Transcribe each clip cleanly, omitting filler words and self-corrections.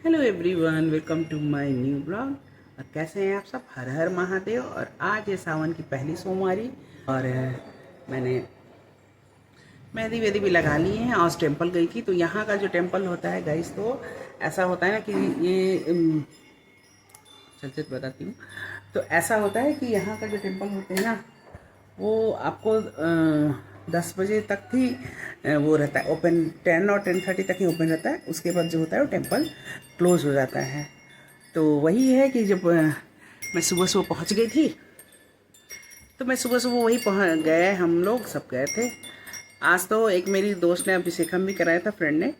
Hello everyone, welcome to my new blog. और कैसे हैं आप सब? हर हर महादेव। और आज है सावन की पहली सोमवारी और मैंने मेहंदी वेदी भी लगा ली है। आज टेंपल गई थी तो यहाँ का जो टेंपल होता है गाइस, तो ऐसा होता है ना कि ये चल चल बताती हूँ। तो ऐसा होता है कि यहाँ का जो टेंपल होते हैं ना, वो आपको 10 बजे तक ही वो रहता है ओपन। 10 और 10:30 तक ही ओपन रहता है। उसके बाद जो होता है वो टेंपल क्लोज हो जाता है। तो वही है कि जब मैं सुबह सुबह पहुंच गई थी, तो मैं सुबह सुबह वही पहुंच गए, हम लोग सब गए थे। आज तो एक मेरी दोस्त ने अभिषेकम भी कराया था, फ्रेंड ने।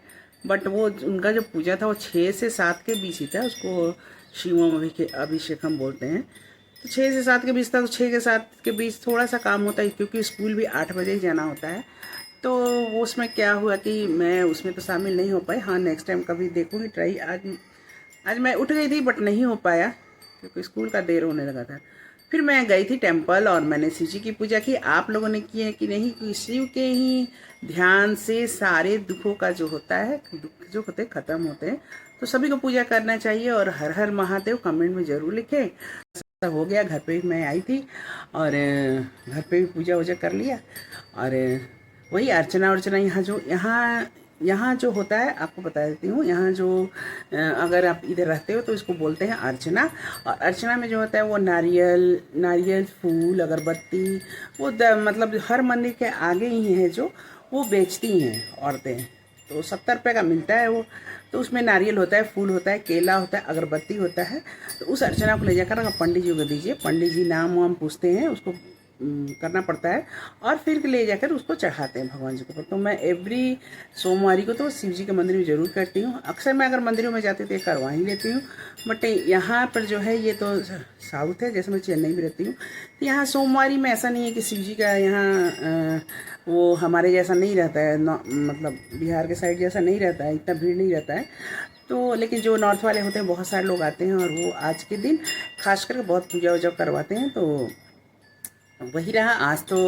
बट वो उनका जो पूजा था वो 6 से 7 के बीच ही था। उसको शिवम अभिषेकम बोलते हैं। तो 6 से 7 के बीच था, तो 6 के 7 के बीच थोड़ा सा काम होता है क्योंकि स्कूल भी 8 बजे ही जाना होता है। तो वो उसमें क्या हुआ कि मैं उसमें तो शामिल नहीं हो पाई। हाँ, नेक्स्ट टाइम कभी देखूँगी ट्राई। आज आज मैं उठ गई थी बट नहीं हो पाया क्योंकि स्कूल का देर होने लगा था। फिर मैं गई थी टेंपल और मैंने शिव जी की पूजा की। आप लोगों ने की है कि नहीं? कि शिव के ही ध्यान से सारे दुखों का जो होता है, दुख जो होते हैं ख़त्म होते हैं। तो सभी को पूजा करना चाहिए और हर हर महादेव कमेंट में ज़रूर लिखें। ऐसा हो गया, घर पे मैं आई थी और घर पे भी पूजा वूजा कर लिया। और वही अर्चना अर्चना यहाँ जो होता है आपको बता देती हूँ। यहाँ जो अगर आप इधर रहते हो तो इसको बोलते हैं अर्चना। और अर्चना में जो होता है वो नारियल नारियल फूल अगरबत्ती वो मतलब हर मंदिर के आगे ही है जो वो बेचती हैं औरतें। तो 70 रुपये का मिलता है वो। तो उसमें नारियल होता है, फूल होता है, केला होता है, अगरबत्ती होता है। तो उस अर्चना को ले जाकर अगर पंडित जी को दीजिए। पंडित जी नाम वाम पूछते हैं, उसको करना पड़ता है और फिर ले जाकर उसको चढ़ाते हैं भगवान जी के ऊपर। तो मैं एवरी सोमवारी को तो शिव जी के मंदिर में ज़रूर करती हूँ। अक्सर मैं अगर मंदिरों में जाती तो ये करवा ही लेती हूँ। बट यहाँ पर जो है ये तो साउथ है, जैसे मैं चेन्नई में रहती हूँ। यहाँ सोमवारी में ऐसा नहीं है कि शिव जी का यहाँ वो हमारे जैसा नहीं रहता है, मतलब बिहार के साइड जैसा नहीं रहता है, इतना भीड़ नहीं रहता है। तो लेकिन जो नॉर्थ वाले होते हैं बहुत सारे लोग आते हैं और वो आज के दिन खास करके बहुत पूजा वूजा करवाते हैं। तो वही रहा आज तो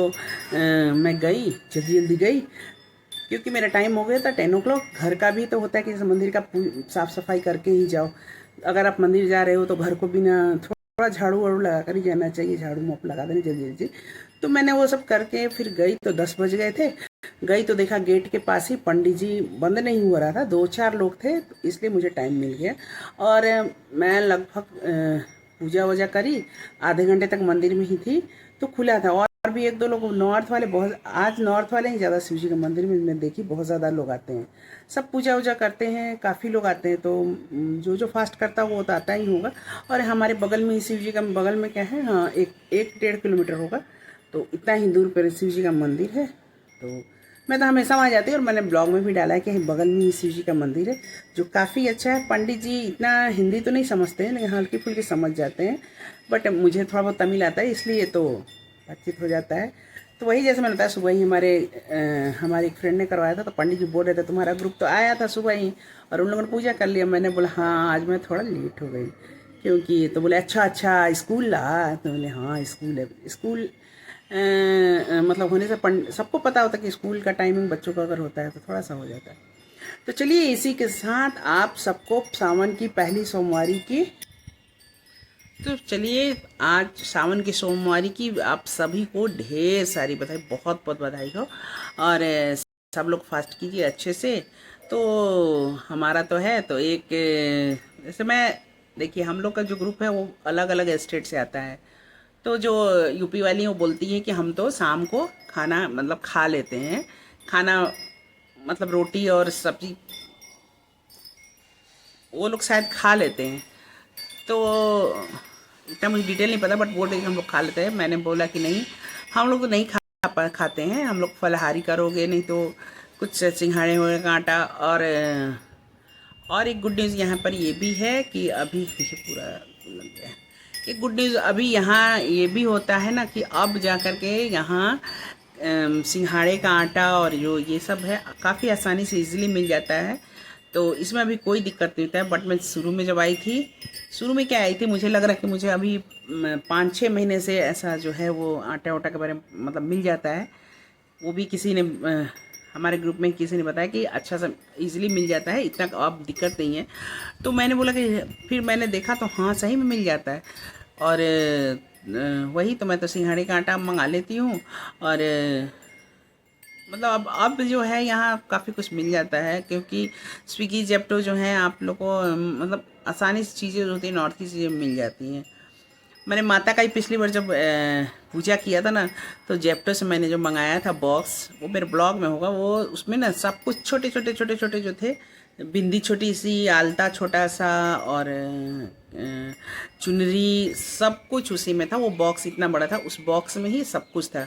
मैं गई, जल्दी जल्दी गई क्योंकि मेरा टाइम हो गया था 10 o'clock। घर का भी तो होता है कि जैसे मंदिर का साफ़ सफाई करके ही जाओ। अगर आप मंदिर जा रहे हो तो घर को भी ना थोड़ा झाड़ू वाड़ू लगा कर ही जाना चाहिए, झाड़ू मोप लगा देना जल्दी जल्दी। तो मैंने वो सब करके फिर गई तो 10 बज गए थे। गई तो देखा गेट के पास ही पंडित जी, बंद नहीं हुआ रहा था, 2-4 लोग थे, तो इसलिए मुझे टाइम मिल गया। और मैं लगभग पूजा वूजा करी, आधे घंटे तक मंदिर में ही थी तो खुला था। और भी 1-2 लोग नॉर्थ वाले, बहुत आज नॉर्थ वाले ही ज़्यादा शिव जी के मंदिर में मैं देखी, बहुत ज़्यादा लोग आते हैं, सब पूजा वूजा करते हैं, काफ़ी लोग आते हैं। तो जो जो फास्ट करता है वो तो आता ही होगा। और हमारे बगल में ही शिव जी का, बगल में क्या है, हाँ, 1-1.5 किलोमीटर होगा। तो इतना ही दूर पर शिव जी का मंदिर है। तो मैं तो हमेशा वहाँ जाती हूँ और मैंने ब्लॉग में भी डाला है कि बगल में ही शिव जी का मंदिर है जो काफ़ी अच्छा है। पंडित जी इतना हिंदी तो नहीं समझते हैं लेकिन हल्की फुल्की समझ जाते हैं। बट मुझे थोड़ा बहुत तमिल आता है इसलिए तो बातचीत हो जाता है। तो वही जैसे मैंने बताया, सुबह ही हमारी एक फ्रेंड ने करवाया था। तो पंडित जी बोल रहे थे तुम्हारा ग्रुप तो आया था सुबह ही और उन लोगों ने पूजा कर लिया। मैंने बोला हाँ, आज मैं थोड़ा लेट हो गई क्योंकि, तो बोले अच्छा अच्छा स्कूल ला। तो बोले हाँ स्कूल है। स्कूल मतलब होने से सबको पता होता है कि स्कूल का टाइमिंग बच्चों का अगर होता है तो थोड़ा सा हो जाता है। तो चलिए इसी के साथ आप सबको सावन की पहली सोमवारी की, तो चलिए आज सावन की सोमवारी की आप सभी को ढेर सारी बधाई, बहुत बहुत बधाई हो। और सब लोग फास्ट कीजिए अच्छे से। तो हमारा तो है तो एक जैसे मैं, देखिए हम लोग का जो ग्रुप है वो अलग अलग स्टेट से आता है। तो जो यूपी वाली वो बोलती हैं कि हम तो शाम को खाना मतलब खा लेते हैं, खाना मतलब रोटी और सब्जी वो लोग शायद खा लेते हैं। तो इतना मुझे डिटेल नहीं पता बट बोल रहे कि हम लोग खा लेते हैं। मैंने बोला कि नहीं, हम लोग तो नहीं खाते हैं, हम लोग फलाहारी करोगे, नहीं तो कुछ सिंघाड़े हुए का आटा। और एक गुड न्यूज़ यहाँ पर ये भी है कि अभी ये पूरा लग गया है। एक गुड न्यूज़ अभी यहाँ ये भी होता है ना कि अब जा कर के यहाँ सिंघाड़े का आटा और जो ये सब है काफ़ी आसानी से इजीली मिल जाता है। तो इसमें अभी कोई दिक्कत नहीं होता है। बट मैं शुरू में जब आई थी, शुरू में क्या आई थी, मुझे लग रहा है कि मुझे अभी 5-6 महीने से ऐसा जो है वो आटा वाटा के बारे में मतलब मिल जाता है। वो भी किसी ने हमारे ग्रुप में किसी ने बताया कि अच्छा सा इजीली मिल जाता है, इतना अब दिक्कत नहीं है। तो मैंने बोला कि फिर मैंने देखा तो हाँ सही में मिल जाता है। और वही तो मैं तो सिंघाड़े का आटा मंगा लेती हूँ। और मतलब अब जो है यहाँ काफ़ी कुछ मिल जाता है, क्योंकि स्विगी जेप्टो जो है आप लोग को मतलब आसानी से चीज़ें जो होती हैं नॉर्थ की चीज़ें मिल जाती हैं। मैंने माता का ही पिछली बार जब पूजा किया था ना, तो जेप्टो से मैंने जो मंगाया था बॉक्स, वो मेरे ब्लॉग में होगा, वो उसमें ना सब कुछ छोटे छोटे छोटे छोटे जो थे, बिंदी छोटी सी, आलता छोटा सा, और चुनरी, सब कुछ उसी में था। वो बॉक्स इतना बड़ा था, उस बॉक्स में ही सब कुछ था।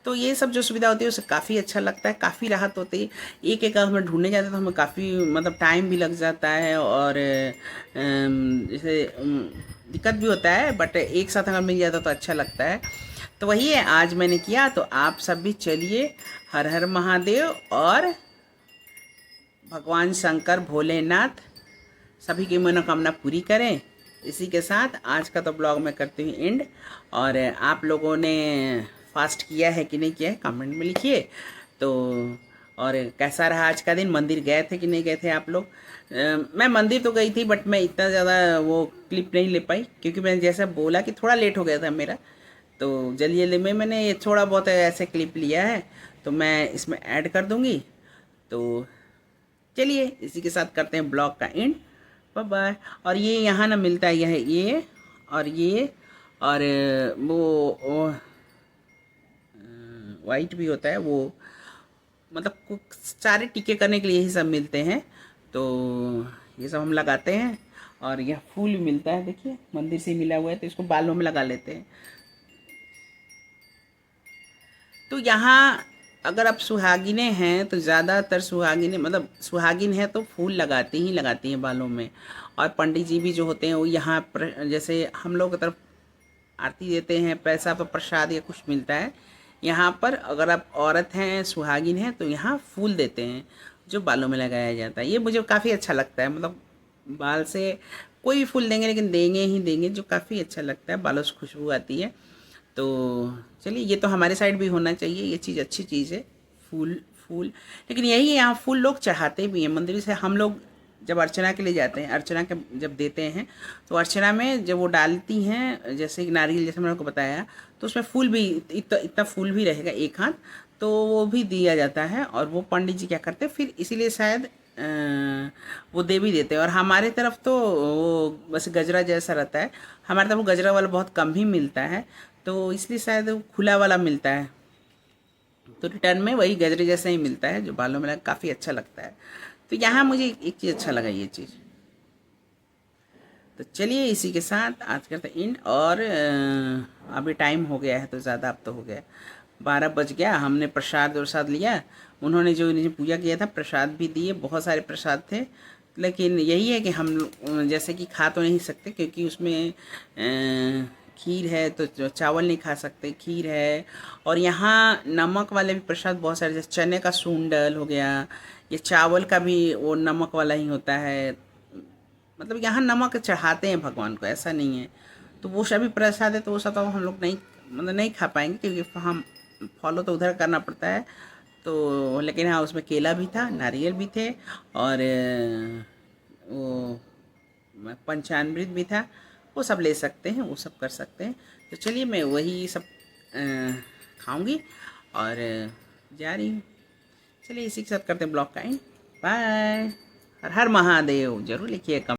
तो ये सब जो सुविधा होती है उससे काफ़ी अच्छा लगता है, काफ़ी राहत होती है। एक एक हमें ढूंढने जाते तो हमें काफ़ी मतलब टाइम भी लग जाता है, और जैसे दिक्कत भी होता है, बट एक साथ अगर मिल जाता तो अच्छा लगता है। तो वही है, आज मैंने किया, तो आप सब भी चलिए। हर हर महादेव, और भगवान शंकर भोलेनाथ सभी की मनोकामना पूरी करें। इसी के साथ आज का तो ब्लॉग मैं करती हूँ एंड। और आप लोगों ने फास्ट किया है कि नहीं किया है कमेंट में लिखिए। तो और कैसा रहा आज का दिन, मंदिर गए थे कि नहीं गए थे आप लोग? मैं मंदिर तो गई थी, बट मैं इतना ज़्यादा वो क्लिप नहीं ले पाई, क्योंकि मैंने जैसा बोला कि थोड़ा लेट हो गया था मेरा। तो जल्दी जल्दी में मैंने ये थोड़ा बहुत ऐसे क्लिप लिया है, तो मैं इसमें ऐड कर दूँगी। तो चलिए इसी के साथ करते हैं ब्लॉग का एंड। Bye bye. और ये यहाँ ना मिलता है, यह ये और ये, और वो वाइट भी होता है वो, मतलब सारे टीके करने के लिए यही सब मिलते हैं। तो ये सब हम लगाते हैं। और यह फूल भी मिलता है, देखिए मंदिर से ही मिला हुआ है, तो इसको बालों में लगा लेते हैं। तो यहाँ अगर आप सुहागिने हैं तो ज़्यादातर सुहागिने, मतलब सुहागिन है तो फूल लगाती हैं बालों में। और पंडित जी भी जो होते हैं वो यहाँ पर, जैसे हम लोग की तरफ आरती देते हैं, पैसा पर प्रसाद या कुछ मिलता है, यहाँ पर अगर आप औरत हैं सुहागिन हैं तो यहाँ फूल देते हैं जो बालों में लगाया जाता है। ये मुझे काफ़ी अच्छा लगता है, मतलब बाल से कोई भी फूल देंगे लेकिन देंगे ही देंगे, जो काफ़ी अच्छा लगता है, बालों से खुशबू आती है। तो चलिए, ये तो हमारे साइड भी होना चाहिए, ये चीज़ अच्छी चीज़ है, फूल फूल। लेकिन यही है, यहाँ फूल लोग चढ़ाते भी हैं मंदिर से। हम लोग जब अर्चना के लिए जाते हैं, अर्चना के जब देते हैं, तो अर्चना में जब वो डालती हैं, जैसे कि नारियल जैसे मैंने आपको बताया, तो उसमें फूल भी इतना फूल भी रहेगा एक हाथ, तो वो भी दिया जाता है। और वो पंडित जी क्या करते हैं फिर, इसीलिए शायद वो दे भी देते हैं। और हमारे तरफ तो वो बस गजरा जैसा रहता है, हमारे तरफ वो गजरा वाला बहुत कम ही मिलता है, तो इसलिए शायद वो खुला वाला मिलता है। तो रिटर्न में वही गजरे जैसा ही मिलता है जो बालों में लगा, काफ़ी अच्छा लगता है। तो यहाँ मुझे एक चीज़ अच्छा लगा, ये चीज़। तो चलिए इसी के साथ आज करते एंड। और अभी टाइम हो गया है तो ज़्यादा, अब तो हो गया 12 बज गया। हमने प्रसाद वरसाद लिया, उन्होंने जो इन्हें पूजा किया था प्रसाद भी दिए, बहुत सारे प्रसाद थे। लेकिन यही है कि हम जैसे कि खा तो नहीं सकते, क्योंकि उसमें खीर है तो चावल नहीं खा सकते, खीर है। और यहाँ नमक वाले भी प्रसाद बहुत सारे, जैसे चने का सूंडल हो गया, ये चावल का भी वो नमक वाला ही होता है। मतलब यहाँ नमक चढ़ाते हैं भगवान को, ऐसा नहीं है। तो वो सभी प्रसाद है, तो वो सब तो हम लोग नहीं, मतलब नहीं खा पाएंगे, क्योंकि हम फॉलो तो उधर करना पड़ता है। तो लेकिन हाँ, उसमें केला भी था, नारियल भी थे, और वो पंचामृत भी था, वो सब ले सकते हैं, वो सब कर सकते हैं। तो चलिए मैं वही सब खाऊंगी और जा रही हूँ। चलिए इसी के साथ करते हैं ब्लॉग का एंड। बाय। हर हर महादेव जरूर लिखिए कम।